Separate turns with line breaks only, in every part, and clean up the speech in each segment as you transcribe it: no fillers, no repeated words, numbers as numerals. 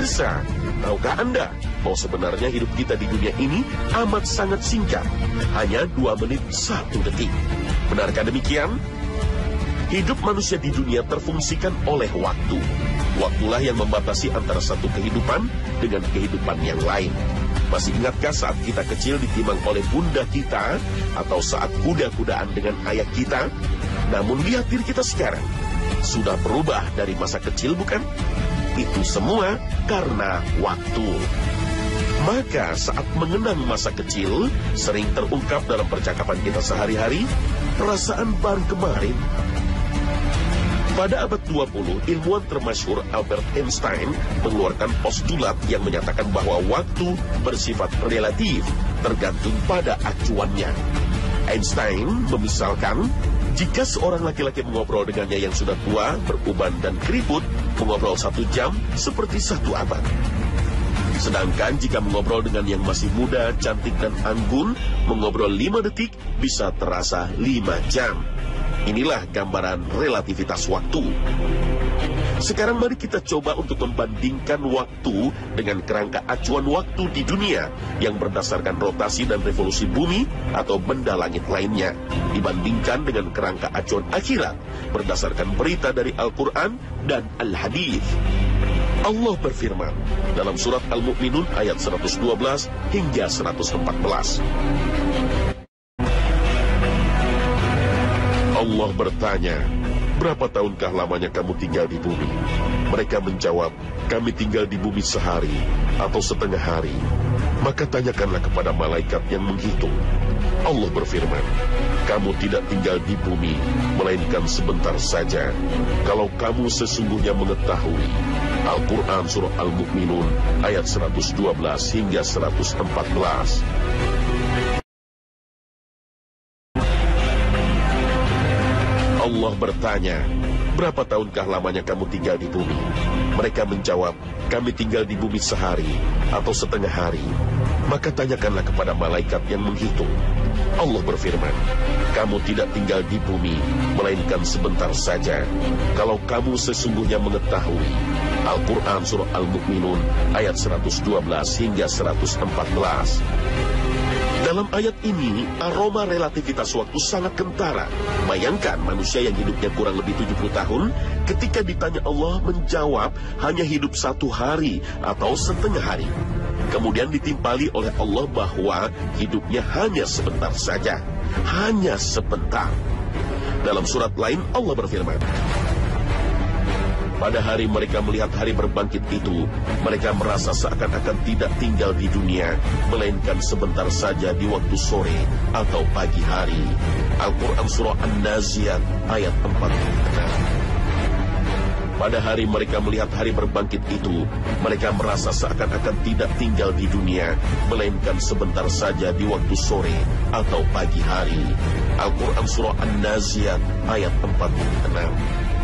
Pemirsa, tahukah Anda bahwa sebenarnya hidup kita di dunia ini amat sangat singkat, hanya 2 menit 1 detik. Benarkah demikian? Hidup manusia di dunia terfungsikan oleh waktu. Waktulah yang membatasi antara satu kehidupan dengan kehidupan yang lain. Masih ingatkah saat kita kecil ditimang oleh bunda kita, atau saat kuda-kudaan dengan ayah kita? Namun lihat diri kita sekarang, sudah berubah dari masa kecil, bukan? Itu semua karena waktu. Maka saat mengenang masa kecil, sering terungkap dalam percakapan kita sehari-hari, perasaan baru kemarin. Pada abad 20, ilmuwan termasyhur Albert Einstein mengeluarkan postulat yang menyatakan bahwa waktu bersifat relatif, tergantung pada acuannya. Einstein memisalkan, jika seorang laki-laki mengobrol dengannya yang sudah tua, beruban dan keriput, mengobrol 1 jam seperti 1 abad. Sedangkan jika mengobrol dengan yang masih muda, cantik dan anggun, mengobrol 5 detik bisa terasa 5 jam. Inilah gambaran relativitas waktu. Sekarang mari kita coba untuk membandingkan waktu dengan kerangka acuan waktu di dunia yang berdasarkan rotasi dan revolusi bumi atau benda langit lainnya, dibandingkan dengan kerangka acuan akhirat berdasarkan berita dari Al-Quran dan Al-Hadith. Allah berfirman dalam surat Al-Mu'minun ayat 112 hingga 114. Allah bertanya, berapa tahunkah lamanya kamu tinggal di bumi? Mereka menjawab, kami tinggal di bumi sehari atau setengah hari. Maka tanyakanlah kepada malaikat yang menghitung. Allah berfirman, kamu tidak tinggal di bumi, melainkan sebentar saja. Kalau kamu sesungguhnya mengetahui. Al-Quran surah Al-Mu'minun ayat 112 hingga 114. Allah bertanya, berapa tahunkah lamanya kamu tinggal di bumi? Mereka menjawab, kami tinggal di bumi sehari atau setengah hari. Maka tanyakanlah kepada malaikat yang menghitung. Allah berfirman, kamu tidak tinggal di bumi, melainkan sebentar saja. Kalau kamu sesungguhnya mengetahui. Al-Quran surah Al-Mu'minun ayat 112 hingga 114. Dalam ayat ini, aroma relativitas waktu sangat kentara. Bayangkan manusia yang hidupnya kurang lebih 70 tahun, ketika ditanya Allah menjawab hanya hidup 1 hari atau setengah hari. Kemudian ditimpali oleh Allah bahwa hidupnya hanya sebentar saja. Hanya sebentar. Dalam surat lain Allah berfirman, pada hari mereka melihat hari berbangkit itu, mereka merasa seakan-akan tidak tinggal di dunia, melainkan sebentar saja di waktu sore atau pagi hari. Al-Quran surah An-Naziat ayat 46. Pada hari mereka melihat hari berbangkit itu, mereka merasa seakan-akan tidak tinggal di dunia, melainkan sebentar saja di waktu sore atau pagi hari. Al-Quran surah An-Naziat ayat 46.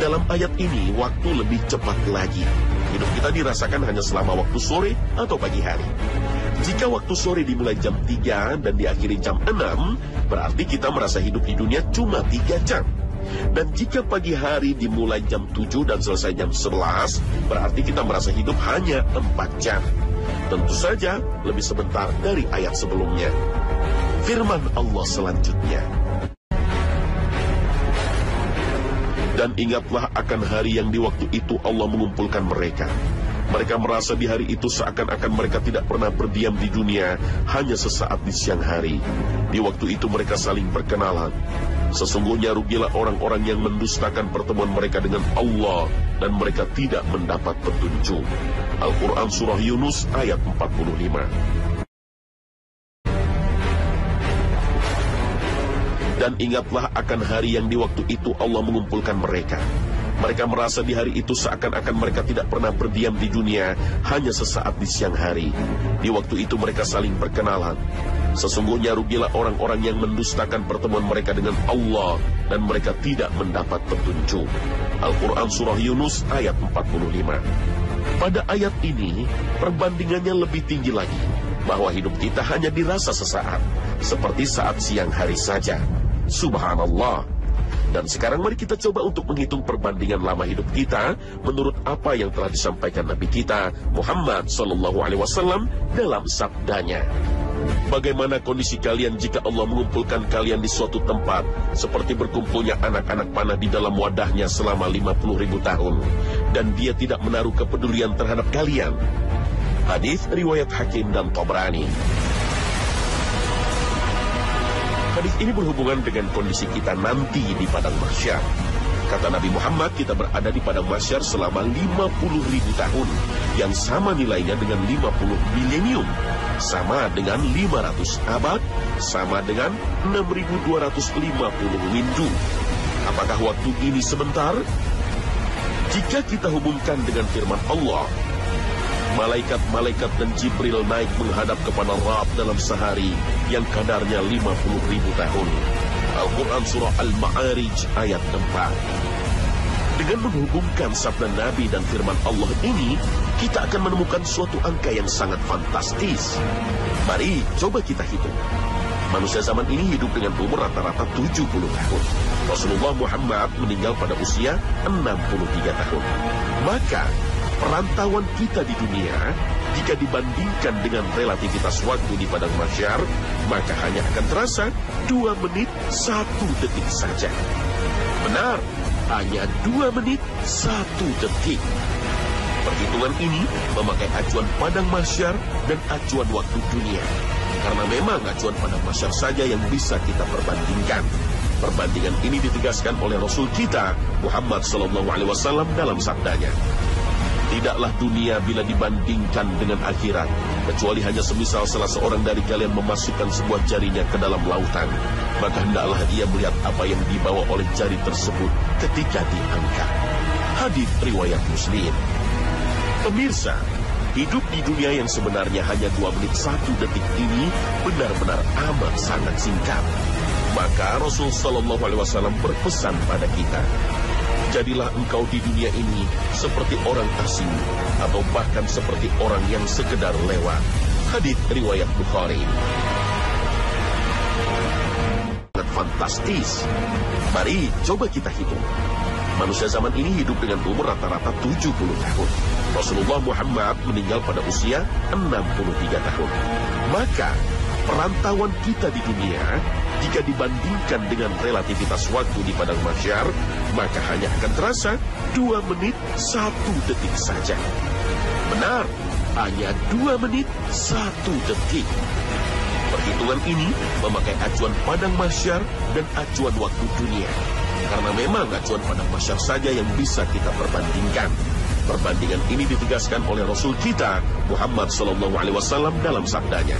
Dalam ayat ini, waktu lebih cepat lagi. Hidup kita dirasakan hanya selama waktu sore atau pagi hari. Jika waktu sore dimulai jam 3 dan diakhiri jam 6, berarti kita merasa hidup di dunia cuma 3 jam. Dan jika pagi hari dimulai jam 7 dan selesai jam 11, berarti kita merasa hidup hanya 4 jam. Tentu saja lebih sebentar dari ayat sebelumnya. Firman Allah selanjutnya, dan ingatlah akan hari yang di waktu itu Allah mengumpulkan mereka. Mereka merasa di hari itu seakan-akan mereka tidak pernah berdiam di dunia, hanya sesaat di siang hari. Di waktu itu mereka saling berkenalan. Sesungguhnya rugilah orang-orang yang mendustakan pertemuan mereka dengan Allah, dan mereka tidak mendapat petunjuk. Al-Quran surah Yunus ayat 45. Dan ingatlah akan hari yang di waktu itu Allah mengumpulkan mereka. Mereka merasa di hari itu seakan-akan mereka tidak pernah berdiam di dunia, hanya sesaat di siang hari. Di waktu itu mereka saling berkenalan. Sesungguhnya rugilah orang-orang yang mendustakan pertemuan mereka dengan Allah, dan mereka tidak mendapat petunjuk. Al-Quran surah Yunus ayat 45. Pada ayat ini, perbandingannya lebih tinggi lagi, bahwa hidup kita hanya dirasa sesaat, seperti saat siang hari saja. Subhanallah. Dan sekarang mari kita coba untuk menghitung perbandingan lama hidup kita menurut apa yang telah disampaikan Nabi kita Muhammad SAW dalam sabdanya. Bagaimana kondisi kalian jika Allah mengumpulkan kalian di suatu tempat seperti berkumpulnya anak-anak panah di dalam wadahnya selama 50.000 tahun dan dia tidak menaruh kepedulian terhadap kalian? Hadis riwayat Hakim dan Tabrani. Hadis ini berhubungan dengan kondisi kita nanti di padang mahsyar. Kata Nabi Muhammad, kita berada di padang mahsyar selama 50.000 tahun, yang sama nilainya dengan 50 milenium, sama dengan 500 abad, sama dengan 6.250 windu. Apakah waktu ini sebentar? Jika kita hubungkan dengan firman Allah, malaikat-malaikat dan Jibril naik menghadap kepada Rabb dalam sehari yang kadarnya 50.000 tahun. Al-Quran Surah Al-Ma'arij ayat 4. Dengan menghubungkan sabda Nabi dan firman Allah ini, kita akan menemukan suatu angka yang sangat fantastis. Mari coba kita hitung. Manusia zaman ini hidup dengan umur rata-rata 70 tahun. Rasulullah Muhammad meninggal pada usia 63 tahun. Maka perantauan kita di dunia, jika dibandingkan dengan relativitas waktu di padang mahsyar, maka hanya akan terasa 2 menit 1 detik saja. Benar, hanya 2 menit 1 detik. Perhitungan ini memakai acuan padang mahsyar dan acuan waktu dunia. Karena memang acuan padang mahsyar saja yang bisa kita perbandingkan. Perbandingan ini ditegaskan oleh Rasul kita Muhammad SAW dalam sabdanya. Tidaklah dunia bila dibandingkan dengan akhirat, kecuali hanya semisal salah seorang dari kalian memasukkan sebuah jarinya ke dalam lautan, maka hendaklah ia melihat apa yang dibawa oleh jari tersebut ketika diangkat. Hadis riwayat Muslim. Pemirsa, hidup di dunia yang sebenarnya hanya 2 menit 1 detik ini benar-benar amat sangat singkat. Maka Rasul SAW berpesan pada kita, jadilah engkau di dunia ini seperti orang asing atau bahkan seperti orang yang sekedar lewat. Hadis riwayat Bukhari. Sangat fantastis. Mari coba kita hitung. Manusia zaman ini hidup dengan umur rata-rata 70 tahun. Rasulullah Muhammad meninggal pada usia 63 tahun. Maka perantauan kita di dunia, jika dibandingkan dengan relativitas waktu di padang mahsyar, maka hanya akan terasa 2 menit 1 detik saja. Benar, hanya 2 menit 1 detik. Perhitungan ini memakai acuan padang mahsyar dan acuan waktu dunia. Karena memang acuan padang mahsyar saja yang bisa kita perbandingkan. Perbandingan ini ditegaskan oleh Rasul kita Muhammad SAW dalam sabdanya.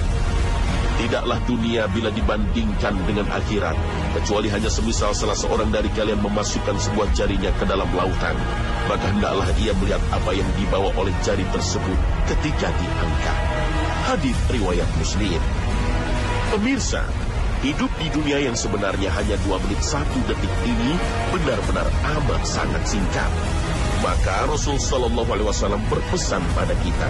Tidaklah dunia bila dibandingkan dengan akhirat, kecuali hanya semisal salah seorang dari kalian memasukkan sebuah jarinya ke dalam lautan, maka hendaklah ia melihat apa yang dibawa oleh jari tersebut ketika diangkat. Hadis riwayat Muslim. Pemirsa, hidup di dunia yang sebenarnya hanya 2 menit 1 detik ini benar-benar amat sangat singkat. Maka Rasul SAW berpesan pada kita,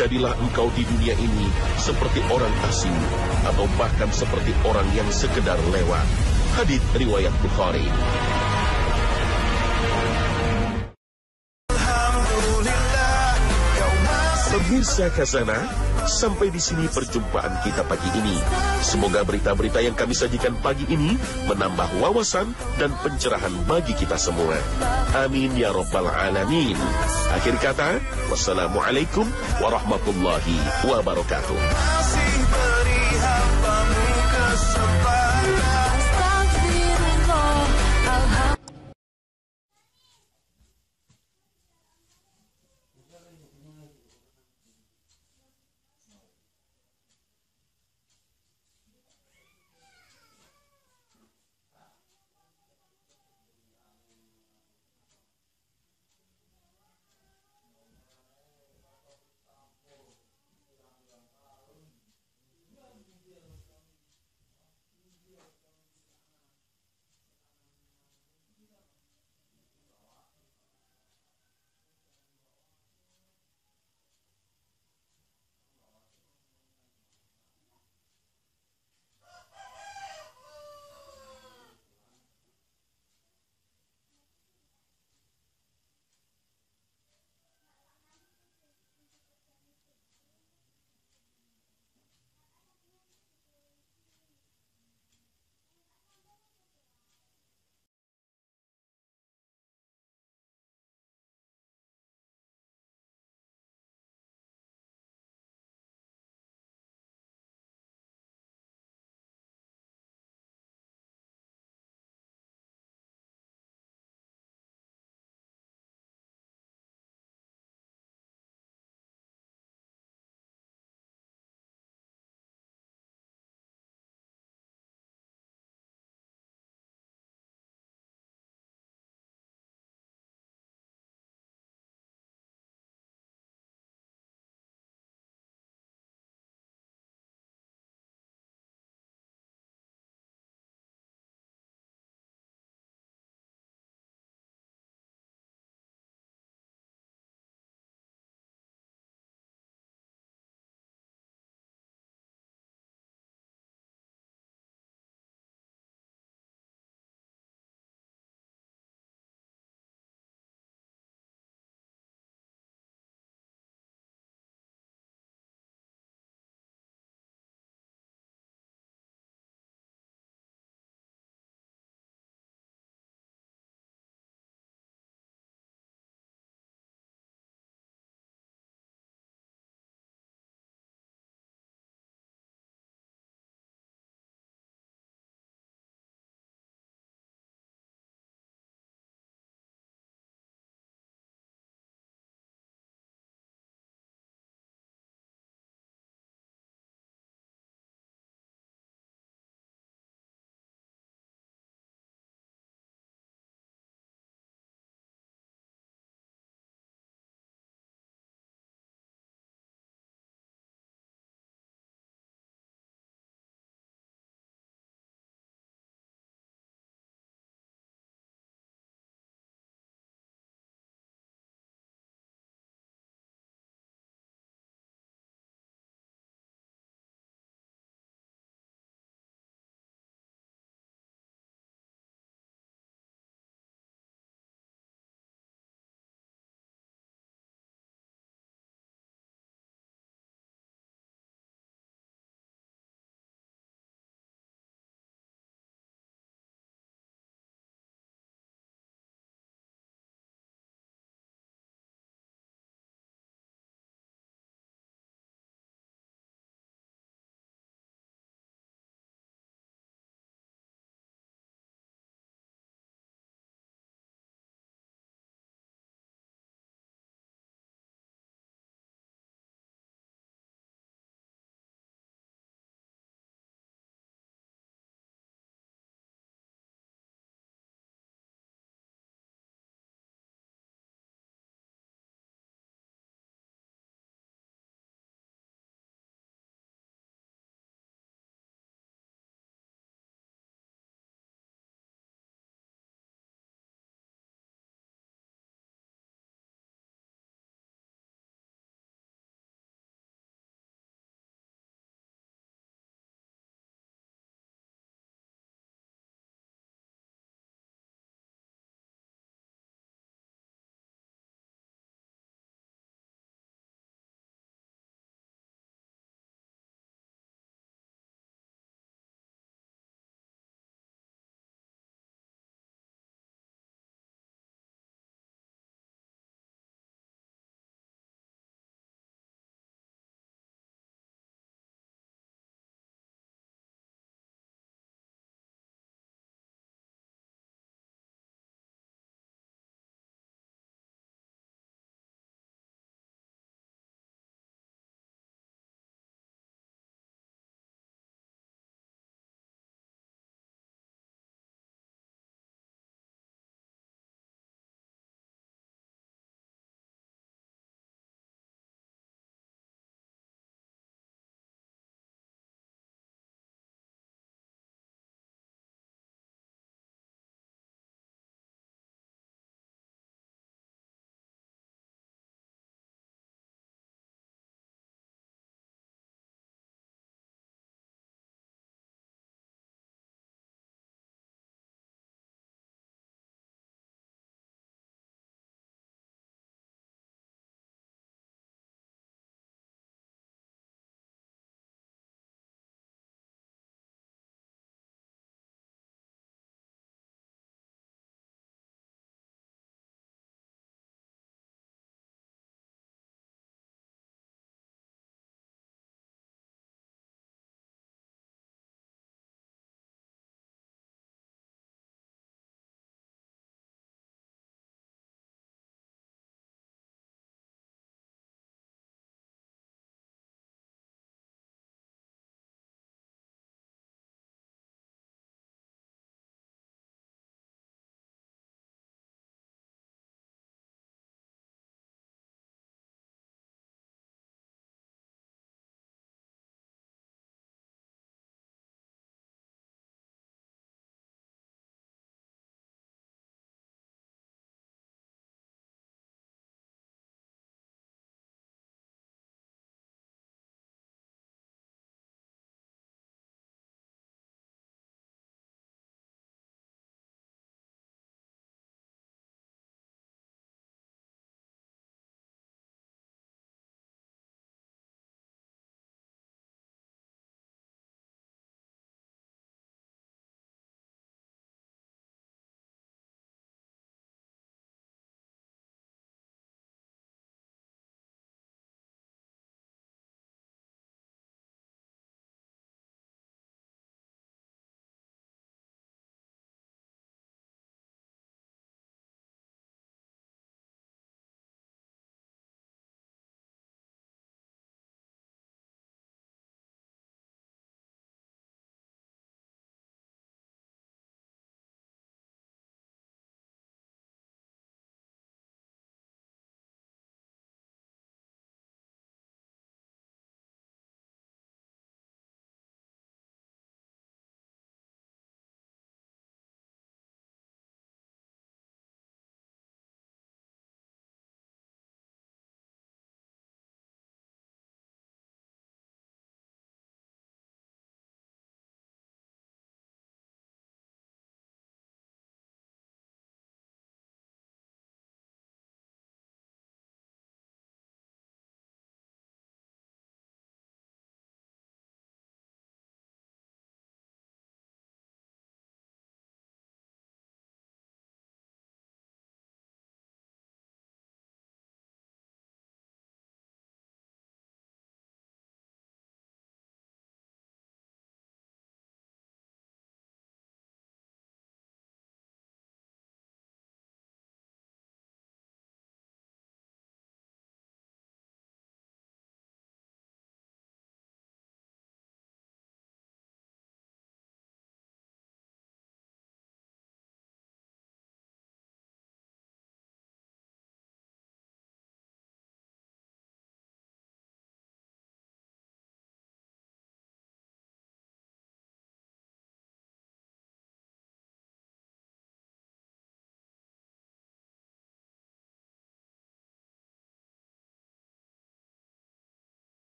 jadilah engkau di dunia ini seperti orang asing atau bahkan seperti orang yang sekedar lewat. Hadis riwayat Bukhari. Pemirsa Khazanah, sampai di sini perjumpaan kita pagi ini. Semoga berita-berita yang kami sajikan pagi ini menambah wawasan dan pencerahan bagi kita semua. Amin ya rabbal alamin. Akhir kata, wassalamualaikum warahmatullahi wabarakatuh.